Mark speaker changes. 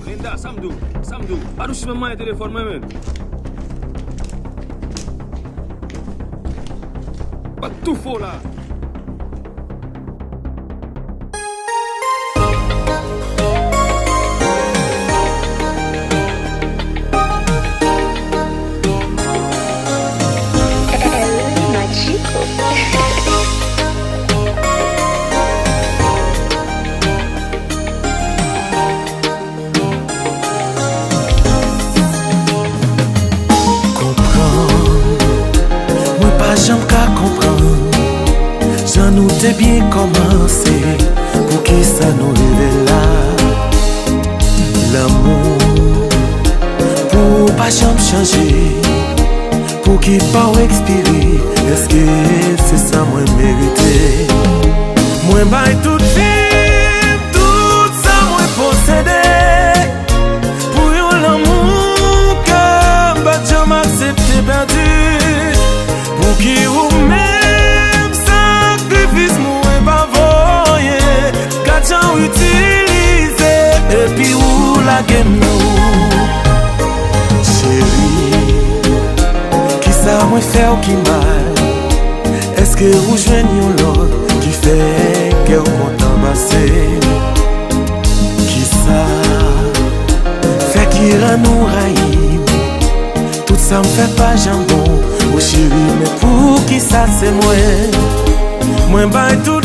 Speaker 1: Linda, Samdou, pas de maman téléphone moi-même. Pas tout faux là.
Speaker 2: J'aime qu'à comprendre, ça nous t'est bien commencé, pour qui ça nous révèle là. L'amour, pour pas jamais changer, pour qui pas expirer, est-ce que c'est ça moi mérité? Moi bail toute vie, tout ça moi possédé, pour yon l'amour que pas jamais accepté perdu. Pour qui ou même sacrifice moi pas voyer, gâteau utilisé et puis ou la game nous. Chérie, qui ça moi fait ou qui mal? Est-ce que vous joignez l'autre qui fait que vous content passer? Qui ça fait qui rend nous raïm? Tout ça me fait pas jambon. Oh chérie, mais pour qui ça c'est moi? Moi baille tout